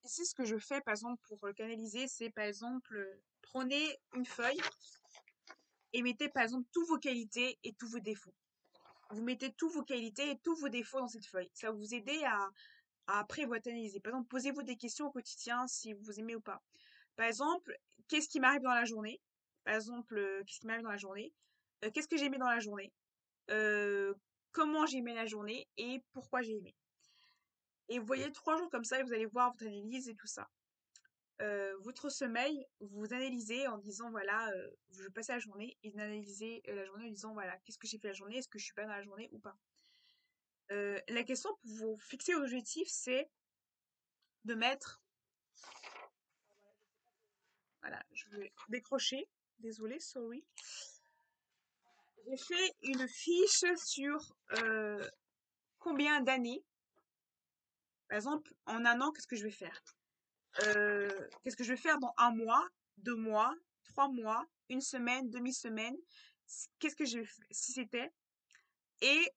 ici, ce que je fais, par exemple, pour canaliser, c'est, par exemple, prenez une feuille et mettez, par exemple, toutes vos qualités et tous vos défauts. Vous mettez toutes vos qualités et tous vos défauts dans cette feuille. Ça va vous aider à après vous analyser. Par exemple, posez-vous des questions au quotidien si vous aimez ou pas. Par exemple, qu'est-ce qui m'arrive dans la journée? Par exemple, qu'est-ce qui m'arrive dans la journée? Qu'est-ce que j'ai aimé dans la journée? Euh, Comment j'ai aimé la journée et pourquoi j'ai aimé. Et vous voyez 3 jours comme ça et vous allez voir votre analyse et tout ça. Votre sommeil, vous analysez en disant voilà, je passe la journée et vous analysez la journée en disant voilà, qu'est-ce que j'ai fait la journée? Est-ce que je suis pas dans la journée ou pas? La question pour vous fixer l'objectif, c'est de mettre, voilà, je vais décrocher, désolé, sorry. J'ai fait une fiche sur combien d'années, par exemple, en un an, qu'est-ce que je vais faire? Qu'est-ce que je vais faire dans un mois, 2 mois, 3 mois, une semaine, demi-semaine? Qu'est-ce que je vais faire si c'était? Et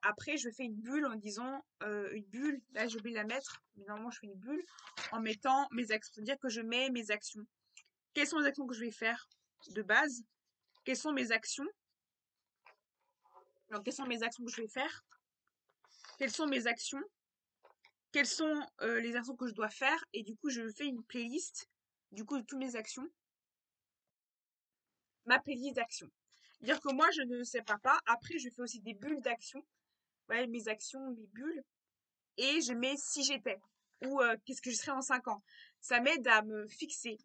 après, je fais une bulle en disant une bulle. Là, j'ai oublié de la mettre, mais normalement, je fais une bulle en mettant mes actions. C'est-à-dire que je mets mes actions. Quelles sont les actions que je vais faire de base? Quelles sont mes actions? Alors, quelles sont mes actions que je vais faire? Quelles sont mes actions? Quelles sont les actions que je dois faire? Et du coup, je fais une playlist du coup de toutes mes actions. Ma playlist d'actions. Dire que moi, je ne sépare pas. Après, je fais aussi des bulles d'actions. Ouais, mes actions, mes bulles. Et je mets si j'étais. Ou qu'est-ce que je serais en 5 ans. Ça m'aide à me fixer.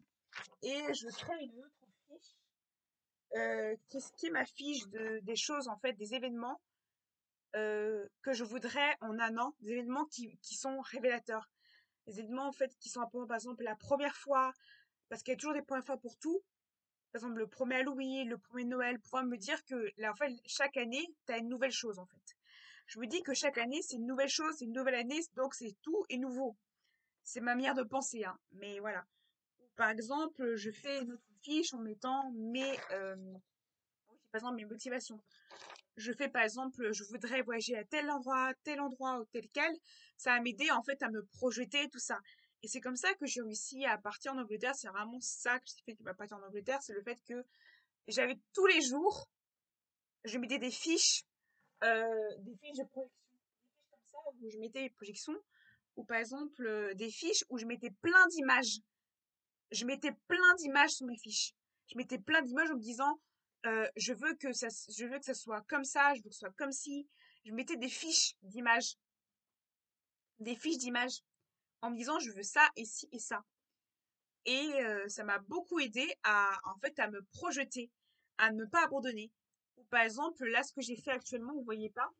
Et je crée une autre fiche. Qui est ma fiche des choses, en fait, des événements que je voudrais en un an. Des événements qui sont révélateurs. Des événements, en fait, qui sont importants. Par exemple, la première fois. Parce qu'il y a toujours des premières fois pour tout. Par exemple, le premier Halloween, le premier Noël, pouvoir me dire que là, en fait, chaque année, tu as une nouvelle chose, en fait. Je me dis que chaque année, c'est une nouvelle chose, c'est une nouvelle année, donc c'est tout est nouveau. C'est ma manière de penser, hein. Mais voilà. Par exemple, je fais une autre fiche en mettant par exemple, mes motivations. Je fais, par exemple, je voudrais voyager à tel endroit ou tel quel. Ça va m'aider, en fait, à me projeter, tout ça. Et c'est comme ça que j'ai réussi à partir en Angleterre. C'est vraiment ça que j'ai fait que ma partir en Angleterre. C'est le fait que j'avais tous les jours, je mettais des fiches de projection, des fiches comme ça où je mettais les projections, ou par exemple des fiches où je mettais plein d'images. Je mettais plein d'images sur mes fiches. Je mettais plein d'images en me disant je veux que ça soit comme ça, je veux que ce soit comme si. Je mettais des fiches d'images en me disant je veux ça et ci et ça. Et ça m'a beaucoup aidé en fait, à me projeter, à ne pas abandonner. Ou par exemple, là, ce que j'ai fait actuellement, vous voyez pas,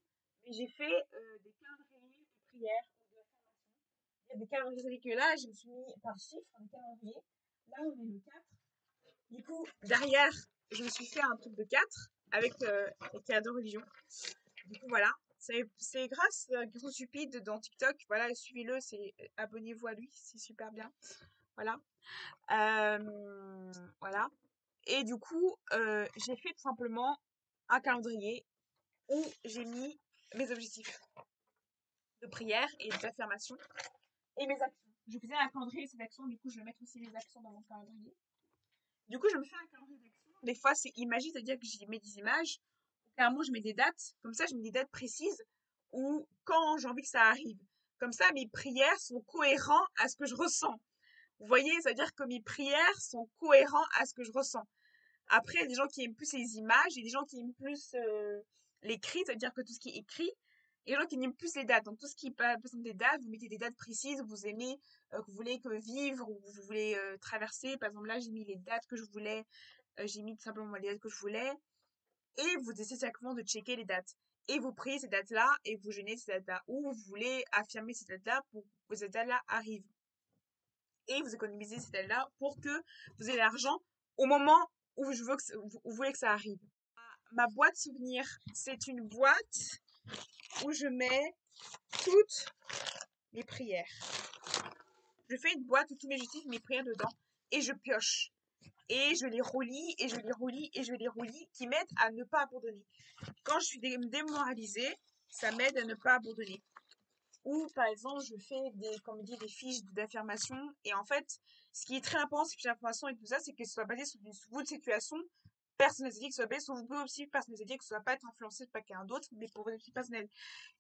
mais j'ai fait des calendriers de prière ou de formation. Il y a des calendriers que là, je me suis mis par chiffre, des calendriers. Là, on est le 4. Du coup, derrière, je me suis fait un truc de 4 avec les cas de religion. Du coup, voilà. C'est grâce à Gros Stupide dans TikTok. Voilà, suivez-le, abonnez-vous à lui, c'est super bien. Voilà. Voilà. Et du coup, j'ai fait tout simplement un calendrier où j'ai mis mes objectifs de prière et d'affirmation et mes actions. Je faisais un calendrier de ces actions, du coup, je vais mettre aussi mes actions dans mon calendrier. Du coup, je me fais un calendrier d'actions. Des fois, c'est imagé, c'est-à-dire que j'y mets des images. Carrément, je mets des dates. Comme ça, je mets des dates précises ou quand j'ai envie que ça arrive. Comme ça, mes prières sont cohérentes à ce que je ressens. Vous voyez, ça veut dire que mes prières sont cohérentes à ce que je ressens. Après, il y a des gens qui aiment plus les images, il y a des gens qui aiment plus l'écrit, c'est-à-dire que tout ce qui est écrit, et des gens qui aiment plus les dates. Donc tout ce qui est par exemple des dates, vous mettez des dates précises, vous aimez, que vous voulez que vivre ou vous voulez traverser. Par exemple, là, j'ai mis les dates que je voulais, j'ai mis tout simplement les dates que je voulais, et vous essayez simplement de checker les dates. Et vous priez ces dates-là, et vous jeûnez ces dates-là, ou vous voulez affirmer ces dates-là pour que ces dates-là arrivent. Et vous économisez ces dates-là pour que vous ayez l'argent au moment où vous voulez que ça arrive. Ma boîte souvenir, c'est une boîte où je mets toutes mes prières. Je fais une boîte où tous mes objectifs, mes prières dedans, et je pioche. Et je les relis, et je les relis, et je les relis, qui m'aident à ne pas abandonner. Quand je suis démoralisée, ça m'aide à ne pas abandonner. Ou par exemple, je fais comme on dit, des fiches d'affirmation. Et en fait, ce qui est très important, ces fiches d'affirmation et tout ça, c'est que ce soit basé sur votre situation personnelle. C'est-à-dire que ce soit basé sur vos objectifs personnels. C'est-à-dire que ce soit pas être influencé par quelqu'un d'autre, mais pour vos objectifs personnels.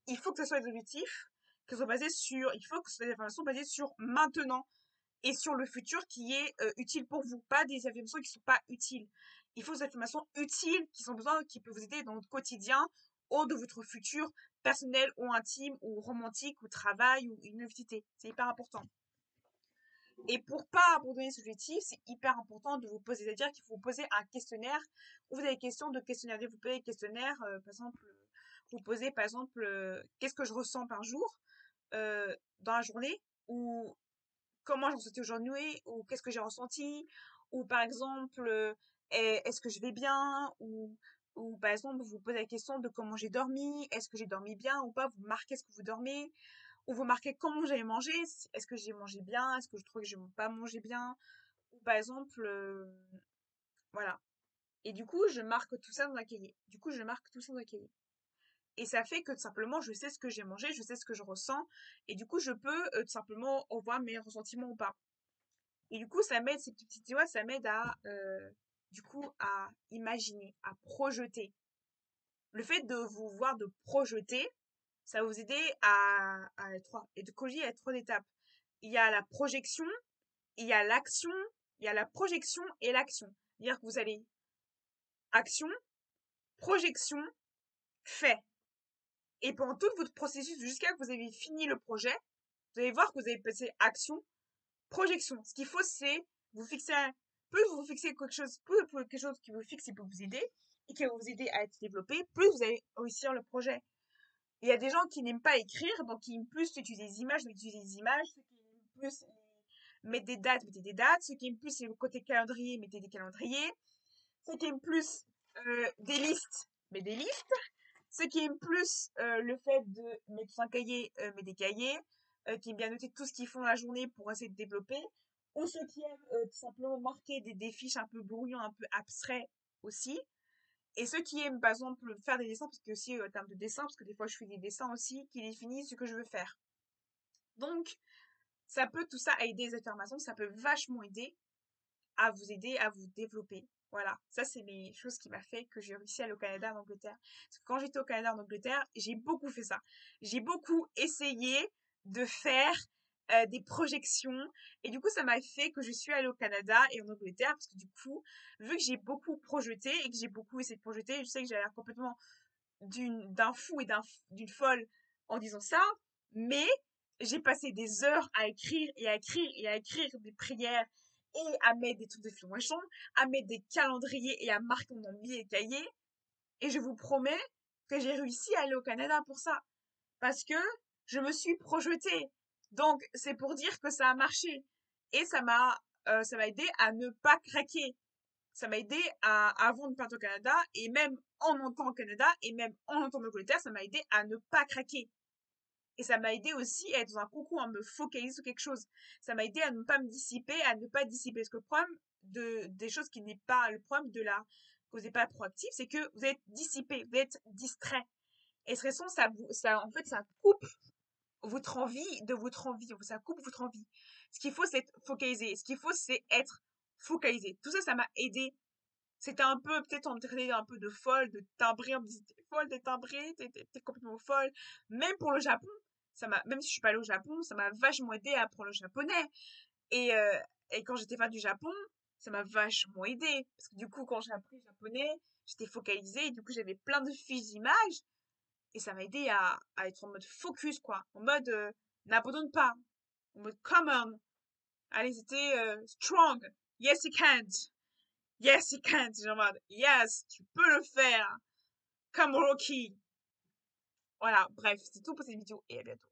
Il faut que ce soit des objectifs, que ce soit basé sur, il faut que ce soit des affirmations basées sur maintenant et sur le futur qui est utile pour vous, pas des affirmations qui sont pas utiles. Il faut des affirmations utiles qui peuvent vous aider dans votre quotidien, ou de votre futur personnel ou intime ou romantique ou travail ou université. C'est hyper important. Et pour pas abandonner ce objectif, c'est hyper important de vous poser, c'est-à-dire qu'il faut vous poser un questionnaire où vous avez des questions de questionnaire. Vous posez des questionnaires, par exemple, vous posez par exemple, qu'est-ce que je ressens par jour dans la journée, ou comment j'en sentais aujourd'hui, ou qu'est-ce que j'ai ressenti, ou par exemple, est-ce que je vais bien, ou par exemple, vous posez la question de comment j'ai dormi, est-ce que j'ai dormi bien ou pas, vous marquez ce que vous dormez, ou vous marquez comment j'avais mangé, est-ce que j'ai mangé bien, est-ce que je trouve que je n'ai pas mangé bien, ou par exemple, voilà. Et du coup, je marque tout ça dans un cahier. Et ça fait que tout simplement, je sais ce que j'ai mangé, je sais ce que je ressens, et du coup, je peux tout simplement voir mes ressentiments ou pas. Et du coup, ça m'aide, ces petites tu vois, ça m'aide du coup, à imaginer, à projeter. Le fait de vous voir, de projeter, ça va vous aider à trois, et de corriger à trois étapes. Il y a la projection, il y a l'action, il y a la projection et l'action. C'est-à-dire que vous allez action, projection, fait. Et pendant tout votre processus, jusqu'à que vous avez fini le projet, vous allez voir que vous avez passé action, projection. Ce qu'il faut, c'est vous fixer plus vous fixez quelque chose qui vous fixe et peut vous aider et qui va vous aider à être développé, plus vous allez réussir le projet. Il y a des gens qui n'aiment pas écrire, donc qui aiment plus utiliser des images, donc utiliser des images. Ceux qui aiment plus mettre des dates, mettez des dates. Ceux qui aiment plus le côté calendrier, mettez des calendriers. Ceux qui aiment plus des listes, mettez des listes. Ceux qui aiment plus le fait de mettre un cahier, mettre des cahiers, qui aiment bien noter tout ce qu'ils font la journée pour essayer de développer, ou ceux qui aiment tout simplement marquer des fiches un peu brouillons, un peu abstraits aussi, et ceux qui aiment par exemple faire des dessins, parce que aussi en termes de dessin, parce que des fois je fais des dessins aussi, qui définissent ce que je veux faire. Donc, ça peut tout ça aider les affirmations, ça peut vachement aider à vous développer. Voilà, ça c'est les choses qui m'a fait que j'ai réussi à aller au Canada, en Angleterre. Parce que quand j'étais au Canada, en Angleterre, j'ai beaucoup fait ça. J'ai beaucoup essayé de faire des projections. Et du coup, ça m'a fait que je suis allée au Canada et en Angleterre. Parce que du coup, vu que j'ai beaucoup projeté et que j'ai beaucoup essayé de projeter, je sais que j'ai l'air complètement d'un fou et d'une folle en disant ça. Mais j'ai passé des heures à écrire et à écrire et à écrire des prières et à mettre des trucs de fluorescence, à mettre des calendriers et à marquer mon billet et cahier. Et je vous promets que j'ai réussi à aller au Canada pour ça. Parce que je me suis projetée. Donc, c'est pour dire que ça a marché. Et ça m'a aidé à ne pas craquer. Ça m'a aidé avant de partir au Canada, et même en montant au Canada, et même en montant en Angleterre, ça m'a aidé à ne pas craquer. Et ça m'a aidé aussi à être dans un concours, à me focaliser sur quelque chose. Ça m'a aidé à ne pas me dissiper, à ne pas dissiper. Parce que le problème des choses qui n'est pas le problème que vous n'êtes pas proactif, c'est que vous êtes dissipé, vous êtes distrait. Et ce façon, en fait, ça coupe votre envie de votre envie. Ça coupe votre envie. Ce qu'il faut, c'est être focalisé. Ce qu'il faut, c'est être focalisé. Tout ça, ça m'a aidé. C'était un peu, peut-être on me traitait un peu de folle, de timbrée, on me disait t'es folle, t'es timbrée, t'es complètement folle. Même pour le Japon, même si je suis pas allée au Japon, ça m'a vachement aidé à apprendre le japonais. Et, euh, et quand j'étais fan du Japon, ça m'a vachement aidé. Parce que du coup, quand j'ai appris le japonais, j'étais focalisée, et du coup, j'avais plein de fiches d'images, et ça m'a aidé à être en mode focus, quoi. En mode, n'abandonne pas. En mode, come on. Allez, c'était strong. Yes, you can. Yes, you can. Genre en mode, yes, tu peux le faire. Comme Rocky. Voilà, bref, c'est tout pour cette vidéo et à bientôt.